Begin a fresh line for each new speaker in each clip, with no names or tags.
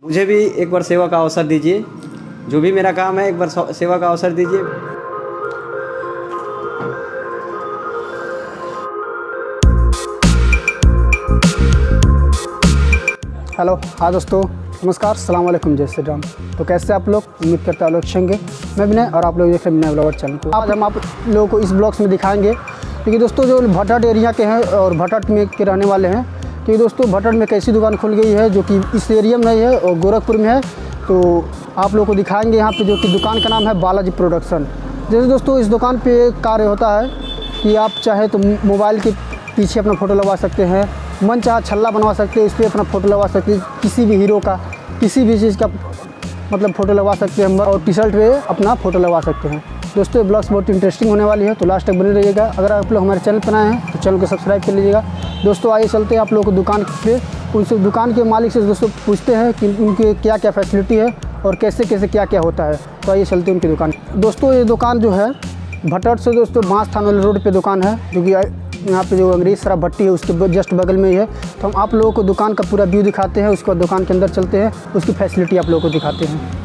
मुझे भी एक बार सेवा का अवसर दीजिए। जो भी मेरा काम है, एक बार सेवा का अवसर दीजिए।
हेलो, हाँ दोस्तों, नमस्कार, सलाम वालेकुम, जय श्री राम। तो कैसे आप लोग? उम्मीद करते हैं लोग अच्छे होंगे। मैं विनय और आप लोग देख रहे हैं विनय ब्लॉगर चैनल को। आज हम आप लोगों को इस ब्लॉग्स में दिखाएंगे क्योंकि दोस्तों जो भटट एरिया के हैं और भटट में के रहने वाले हैं, क्योंकि दोस्तों भटट में एक ऐसी दुकान खुल गई है जो कि इस एरिया में नहीं है और गोरखपुर में है। तो आप लोगों को दिखाएंगे यहाँ पे, जो कि दुकान का नाम है बालाजी प्रोडक्शन। जैसे दोस्तों इस दुकान पे कार्य होता है कि आप चाहे तो मोबाइल के पीछे अपना फ़ोटो लगवा सकते हैं, मन चाहा छल्ला बनवा सकते हैं, इस पर अपना फ़ोटो लगवा सकते हैं, किसी भी हीरो का, किसी भी चीज़ का मतलब फ़ोटो लगवा सकते हैं और टी शर्ट पे अपना फ़ोटो लगवा सकते हैं। दोस्तों ये ब्लॉग्स बहुत इंटरेस्टिंग होने वाली है, तो लास्ट तक बने रहिएगा। अगर आप लोग हमारे चैनल पर आए हैं तो चैनल को सब्सक्राइब कर लीजिएगा। दोस्तों आइए चलते हैं आप लोगों को दुकान पे, उनसे दुकान के मालिक से दोस्तों पूछते हैं कि उनके क्या क्या फैसिलिटी है और कैसे कैसे क्या क्या होता है। तो आइए चलते हैं उनकी दुकान। दोस्तों ये दुकान जो है भटट से दोस्तों बांस थाना रोड पे दुकान है, जो कि यहाँ पे जो अंग्रेज़ शराब भट्टी है उसके जस्ट बगल में ही है। तो हम आप लोगों को दुकान का पूरा व्यू दिखाते हैं, उसके बाद दुकान के अंदर चलते हैं, उसकी फैसिलिटी आप लोगों को दिखाते हैं।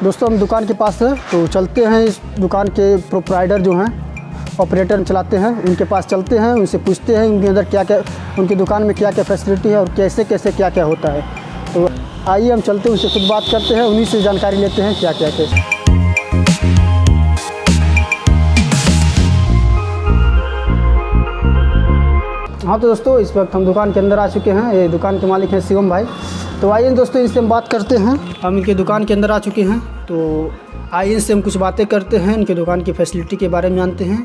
दोस्तों हम दुकान के पास है, तो चलते हैं। इस दुकान के प्रोप्राइटर जो हैं, ऑपरेटर चलाते हैं, उनके पास चलते हैं, उनसे पूछते हैं उनके अंदर क्या क्या, उनकी दुकान में क्या क्या फैसिलिटी है और कैसे कैसे क्या क्या होता है। तो आइए हम चलते हैं, उनसे खुद बात करते हैं, उन्हीं से जानकारी लेते हैं क्या क्या कैसे। हाँ तो दोस्तों इस वक्त हम दुकान के अंदर आ चुके हैं। ये दुकान के मालिक हैं शिवम भाई। तो आइए दोस्तों इनसे हम बात करते हैं। हम इनके दुकान के अंदर आ चुके हैं, तो आइए इनसे हम कुछ बातें करते हैं, इनके दुकान की फैसिलिटी के बारे में जानते हैं।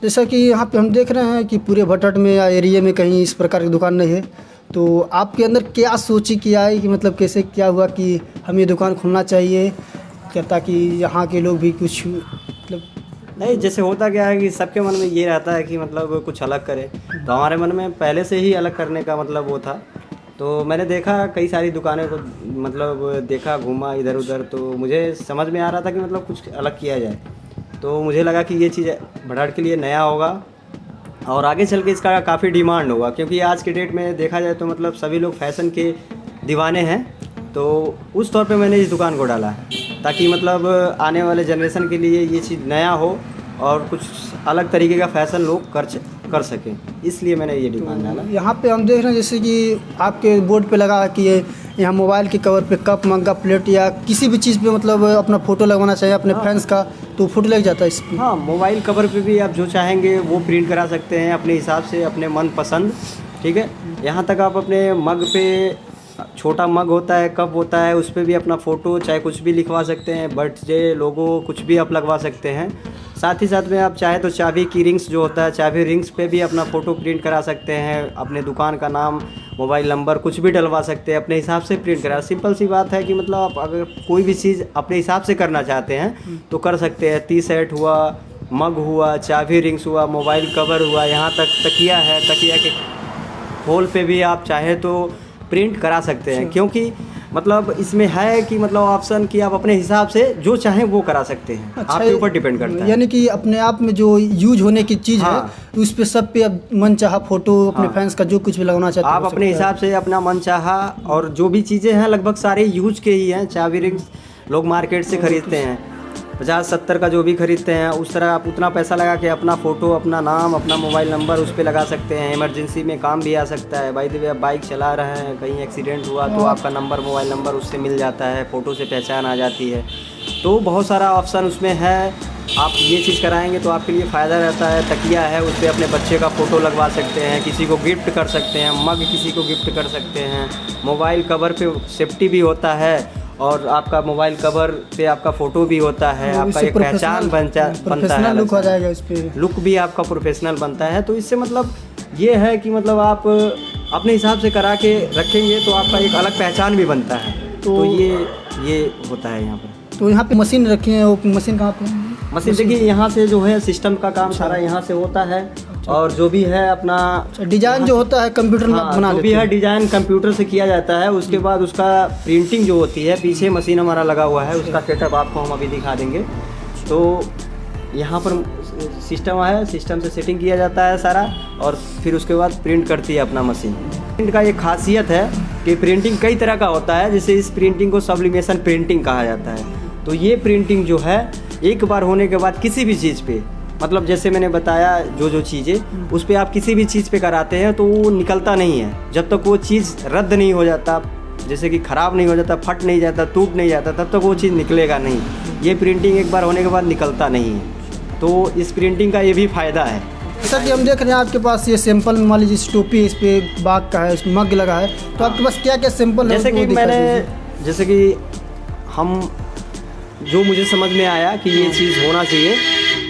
जैसा कि यहाँ पे हम देख रहे हैं कि पूरे भटट में या एरिया में कहीं इस प्रकार की दुकान नहीं है। तो आपके अंदर क्या सोची कि आई कि मतलब कैसे क्या हुआ कि हम ये दुकान खोलना चाहिए क्या, ताकि यहाँ के लोग भी कुछ मतलब
नहीं, जैसे होता क्या है कि सबके मन में ये रहता है कि मतलब कुछ अलग करें। तो हमारे मन में पहले से ही अलग करने का मतलब वो था। तो मैंने देखा कई सारी दुकानें को, मतलब देखा, घूमा इधर उधर, तो मुझे समझ में आ रहा था कि मतलब कुछ अलग किया जाए। तो मुझे लगा कि ये चीज़ भटट के लिए नया होगा और आगे चल के इसका काफ़ी डिमांड होगा, क्योंकि आज के डेट में देखा जाए तो मतलब सभी लोग फैशन के दीवाने हैं। तो उस तौर पे मैंने इस दुकान को डाला है ताकि मतलब आने वाले जनरेशन के लिए ये चीज़ नया हो और कुछ अलग तरीके का फैशन लोग कर सकें, इसलिए मैंने ये दुकान डाला।
यहाँ पे हम देख रहे हैं जैसे कि आपके बोर्ड पे लगा है कि ये यहाँ मोबाइल के कवर पे कप, मग्गा, प्लेट या किसी भी चीज़ पे मतलब अपना फ़ोटो लगवाना चाहिए अपने फ्रेंड्स का, तो फ़ोटो लग जाता है इस पर।
हाँ, मोबाइल कवर पे भी आप जो चाहेंगे वो प्रिंट करा सकते हैं अपने हिसाब से, अपने मन पसंद। ठीक है, यहाँ तक आप अपने मग पे, छोटा मग होता है, कप होता है, उस पर भी अपना फ़ोटो चाहे कुछ भी लिखवा सकते हैं, बर्थडे, लोगो, कुछ भी आप लगवा सकते हैं। साथ ही साथ में आप चाहे तो चाबी की रिंग्स जो होता है, चाबी रिंग्स पे भी अपना फ़ोटो प्रिंट करा सकते हैं, अपने दुकान का नाम, मोबाइल नंबर, कुछ भी डलवा सकते हैं, अपने हिसाब से प्रिंट करा। सिंपल सी बात है कि मतलब आप अगर कोई भी चीज़ अपने हिसाब से करना चाहते हैं तो कर सकते हैं। टी शर्ट हुआ, मग हुआ, चाबी रिंग्स हुआ, मोबाइल कवर हुआ, यहाँ तक तकिया है, तकिया के होल पे भी आप चाहे तो प्रिंट करा सकते हैं। क्योंकि मतलब इसमें है कि मतलब ऑप्शन कि आप अपने हिसाब से जो चाहें वो करा सकते हैं।
अच्छा,
आपके ऊपर डिपेंड करता है।
यानी कि अपने आप में जो यूज होने की चीज़
हाँ,
है उस पे सब पे अब मन चाहा फ़ोटो अपने फैंस का जो कुछ भी लगाना चाहते हैं
आप अपने हिसाब से अपना मन चाहा। और जो भी चीज़ें हैं लगभग सारे यूज के ही हैं। चाबी रिंग्स लोग मार्केट से खरीदते हैं, 50-70 का जो भी खरीदते हैं, उस तरह आप उतना पैसा लगा के अपना फ़ोटो, अपना नाम, अपना मोबाइल नंबर उस पर लगा सकते हैं। इमरजेंसी में काम भी आ सकता है। बाय द वे आप बाइक चला रहे हैं, कहीं एक्सीडेंट हुआ तो आपका नंबर, मोबाइल नंबर उससे मिल जाता है, फ़ोटो से पहचान आ जाती है। तो बहुत सारा ऑप्शन उसमें है। आप ये चीज़ कराएंगे तो आपके लिए फ़ायदा रहता है। तकिया है, उस पर अपने बच्चे का फ़ोटो लगवा सकते हैं, किसी को गिफ्ट कर सकते हैं, मग किसी को गिफ्ट कर सकते हैं। मोबाइल कवर पे सेफ्टी भी होता है और आपका मोबाइल कवर पे आपका फ़ोटो भी होता है, आपका एक पहचान बनता है,
लुक हो जाएगा इस पे,
लुक भी आपका प्रोफेशनल बनता है। तो इससे मतलब ये है कि मतलब आप अपने हिसाब से करा के रखेंगे तो आपका एक अलग पहचान भी बनता है। तो ये होता है यहाँ पर।
तो यहाँ पे मशीन रखी है, वो मशीन कहाँ पे?
मशीन देखिए यहाँ से जो है सिस्टम का काम सारा यहाँ से होता है और जो भी है अपना
डिजाइन जो होता है कंप्यूटर में आप बना
जो भी
लेते
है
हैं।
डिजाइन कंप्यूटर से किया जाता है। उसके बाद उसका प्रिंटिंग जो होती है, पीछे मशीन हमारा लगा हुआ है, उसका सेटअप आपको हम अभी दिखा देंगे। तो यहाँ पर सिस्टम है, सिस्टम से सेटिंग किया जाता है सारा, और फिर उसके बाद प्रिंट करती है अपना मशीन। प्रिंट का ये खासियत है कि प्रिंटिंग कई तरह का होता है, जैसे इस प्रिंटिंग को सब्लिमेशन प्रिंटिंग कहा जाता है। तो ये प्रिंटिंग जो है एक बार होने के बाद किसी भी चीज़ पे, मतलब जैसे मैंने बताया जो चीज़ें उस पर आप किसी भी चीज़ पे कराते हैं तो वो निकलता नहीं है जब तक वो चीज़ रद्द नहीं हो जाता, जैसे कि ख़राब नहीं हो जाता, फट नहीं जाता, टूट नहीं जाता, तब तक वो चीज़ निकलेगा नहीं। ये प्रिंटिंग एक बार होने के बाद निकलता नहीं है। तो इस प्रिंटिंग का ये भी फ़ायदा है।
जैसा कि हम देख रहे हैं आपके पास ये सैंपल मान लीजिए इस टोपी, इस पे बाग का है, इस मग लगा है, तो आपके पास क्या क्या सैंपल है?
जैसे कि जैसे कि हम जो मुझे समझ में आया कि ये चीज़ होना चाहिए,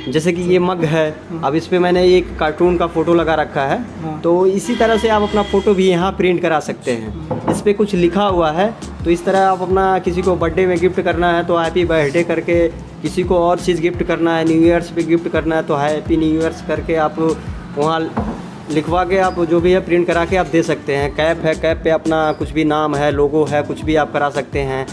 जैसे कि ये मग है, अब इस पे मैंने एक कार्टून का फ़ोटो लगा रखा है, तो इसी तरह से आप अपना फ़ोटो भी यहाँ प्रिंट करा सकते हैं। इस पे कुछ लिखा हुआ है, तो इस तरह आप अपना किसी को बर्थडे में गिफ्ट करना है तो हैप्पी बर्थडे करके, किसी को और चीज़ गिफ्ट करना है, न्यू ईयर्स पे गिफ्ट करना है तो हैप्पी न्यू ईयर्स करके आप वहाँ लिखवा के आप जो भी है प्रिंट करा के आप दे सकते हैं। कैप है, कैप पे अपना कुछ भी नाम है, लोगो है, कुछ भी आप करा सकते हैं।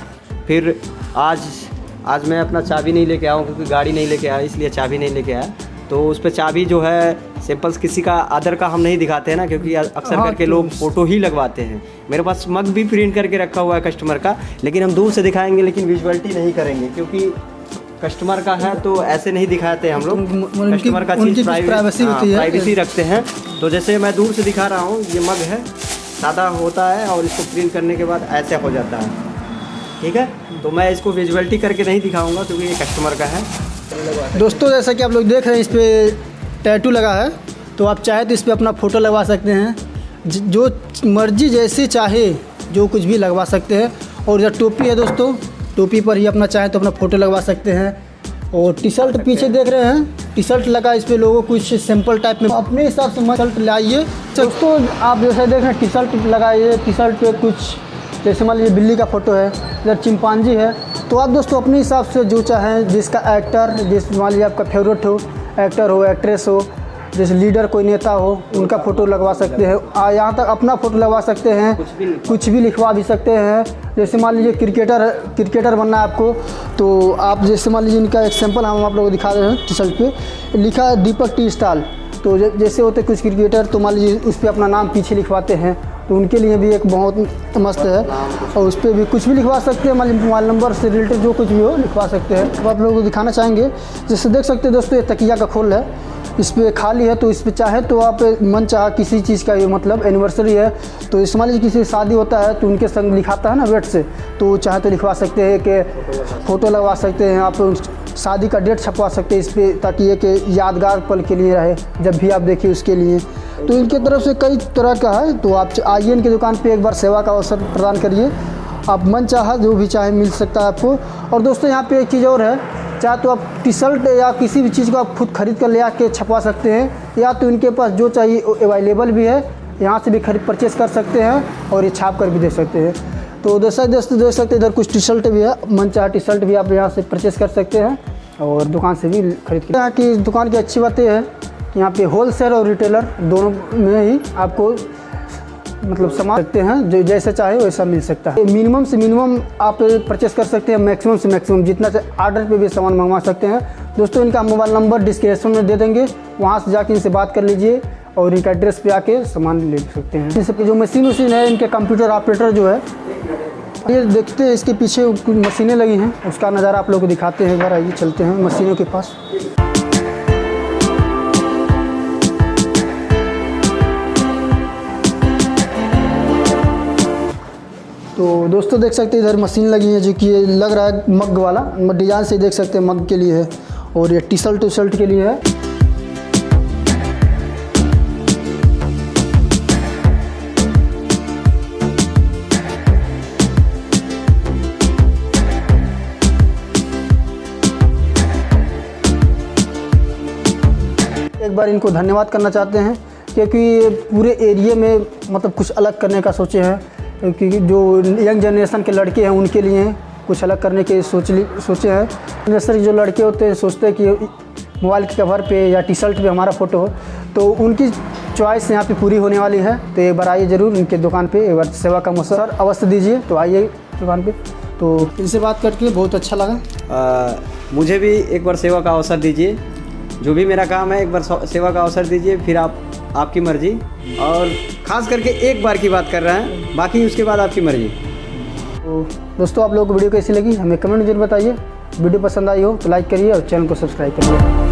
फिर आज मैं अपना चाबी नहीं लेके आया हूँ क्योंकि गाड़ी नहीं लेके आया, इसलिए चाबी नहीं लेके आया। तो उस पर चाबी जो है सैंपल्स किसी का अदर का हम नहीं दिखाते हैं ना, क्योंकि अक्सर करके लोग फ़ोटो ही लगवाते हैं। मेरे पास मग भी प्रिंट करके रखा हुआ है कस्टमर का, लेकिन हम दूर से दिखाएंगे, लेकिन विजुअलिटी नहीं करेंगे क्योंकि कस्टमर का है तो ऐसे नहीं दिखाते हम लोग। कस्टमर का चीज़ प्राइवेसी रखते हैं। तो जैसे मैं दूर से दिखा रहा हूँ, ये मग है, सादा होता है और इसको प्रिंट करने के बाद ऐसे हो जाता है, ठीक है। तो मैं इसको विजुअलिटी करके नहीं दिखाऊंगा क्योंकि ये कस्टमर का है।
दोस्तों जैसा कि आप लोग देख रहे हैं, इस पर टैटू लगा है, तो आप चाहे तो इस पर अपना फ़ोटो लगवा सकते हैं, जो मर्जी जैसे चाहे जो कुछ भी लगवा सकते हैं। और इधर टोपी है दोस्तों, टोपी पर ही अपना चाहे तो अपना फ़ोटो लगवा सकते हैं। और टी शर्ट पीछे देख रहे हैं, टी शर्ट लगा, इस पर लोगों कुछ सिंपल टाइप में अपने हिसाब से टी शर्ट लाइए। दोस्तों आप जैसे देख रहे हैं, टी शर्ट लगाइए, टी शर्ट पे कुछ जैसे मान लीजिए बिल्ली का फ़ोटो है, इधर चिंपांजी है, तो आप दोस्तों अपने हिसाब से जो चाहें, जिसका एक्टर, जिस मान लीजिए आपका फेवरेट हो, एक्टर हो, एक्ट्रेस हो, जैसे लीडर कोई नेता हो, उनका फ़ोटो लगवा सकते हैं। यहाँ तक अपना फ़ोटो लगवा सकते हैं, कुछ भी लिखवा भी सकते हैं। जैसे मान लीजिए क्रिकेटर बनना है आपको, तो आप जैसे मान लीजिए इनका एक सैंपल हम आप लोगों को दिखा रहे हैं। टी शर्ट पे लिखा है दीपक टी स्टाल, तो जैसे होते कुछ क्रिकेटर, तो मान लीजिए उस पर अपना नाम पीछे लिखवाते हैं, तो उनके लिए भी एक बहुत मस्त है। और उस पर भी कुछ भी लिखवा सकते हैं, मान लीजिए मोबाइल नंबर से रिलेटेड जो कुछ भी हो लिखवा सकते हैं। तो आप लोगों को दिखाना चाहेंगे, जैसे देख सकते हैं दोस्तों, ये तकिया का खोल है, इस पर खाली है, तो इस पर चाहे तो आप मन चाह किसी चीज़ का, ये मतलब एनिवर्सरी है, तो इस मान लीजिए किसी शादी होता है तो उनके संग लिखाता है ना वेट से, तो चाहे तो लिखवा सकते हैं कि फ़ोटो लगवा सकते हैं, आप शादी का डेट छपवा सकते हैं इस पर, ताकि ये कि यादगार पल के लिए रहे, जब भी आप देखिए उसके लिए। तो इनके तरफ से कई तरह का है, तो आप आइए इनकी दुकान पे, एक बार सेवा का अवसर प्रदान करिए, आप मन चाहा जो भी चाहे मिल सकता है आपको। और दोस्तों यहाँ पे एक चीज़ और है, चाहे तो आप टी शर्ट या किसी भी चीज़ को आप खुद खरीद कर ले आके छपवा सकते हैं, या तो इनके पास जो चाहिए अवेलेबल भी है, यहाँ से भी खरीद परचेस कर सकते हैं और ये छाप कर भी दे सकते हैं। तो दोस्तों देख सकते हैं इधर कुछ टी शर्ट भी है, मन चाहा टी शर्ट भी आप यहाँ से परचेस कर सकते हैं और दुकान से भी खरीद के। यहाँ की दुकान की अच्छी बात यह है कि यहाँ पे होलसेल और रिटेलर दोनों में ही आपको मतलब सामान सकते हैं, जो जैसे चाहे वैसा मिल सकता है। मिनिमम से मिनिमम आप परचेस कर सकते हैं, मैक्सिमम से मैक्सिमम जितना आर्डर पे भी सामान मंगवा सकते हैं। दोस्तों इनका मोबाइल नंबर डिस्क्रिप्शन में दे देंगे, वहाँ से जाके इनसे बात कर लीजिए और इनका एड्रेस पे आके सामान ले सकते हैं। जैसे जो मशीन है, इनके कंप्यूटर ऑपरेटर जो है, ये देखते हैं इसके पीछे कुछ मशीनें लगी हैं, उसका नज़ारा आप लोग को दिखाते हैं। एक बार आइए चलते हैं मशीनों के पास। तो दोस्तों देख सकते हैं इधर मशीन लगी है, जो कि ये लग रहा है मग वाला, डिज़ाइन से देख सकते हैं मग के लिए है, और ये टी शर्ट के लिए है। एक बार इनको धन्यवाद करना चाहते हैं, क्योंकि पूरे एरिया में मतलब कुछ अलग करने का सोचे हैं, क्योंकि जो यंग जनरेशन के लड़के हैं उनके लिए कुछ अलग करने के सोचे हैं। जैसे जो लड़के होते हैं सोचते हैं कि मोबाइल के कवर पे या टी शर्ट पे हमारा फ़ोटो हो, तो उनकी चॉइस यहाँ पे पूरी होने वाली है। तो एक बार आइए ज़रूर इनके दुकान पे, एक बार सेवा का मौका अवश्य दीजिए। तो आइए दुकान पे, तो इनसे बात करके बहुत अच्छा लगा।
मुझे भी एक बार सेवा का अवसर दीजिए, जो भी मेरा काम है एक बार सेवा का अवसर दीजिए, फिर आपकी मर्ज़ी। और ख़ास करके एक बार की बात कर रहे हैं, बाकी उसके बाद आपकी मर्ज़ी।
तो दोस्तों, आप लोगों को वीडियो कैसी लगी हमें कमेंट में जरूर बताइए। वीडियो पसंद आई हो तो लाइक करिए और चैनल को सब्सक्राइब करिए।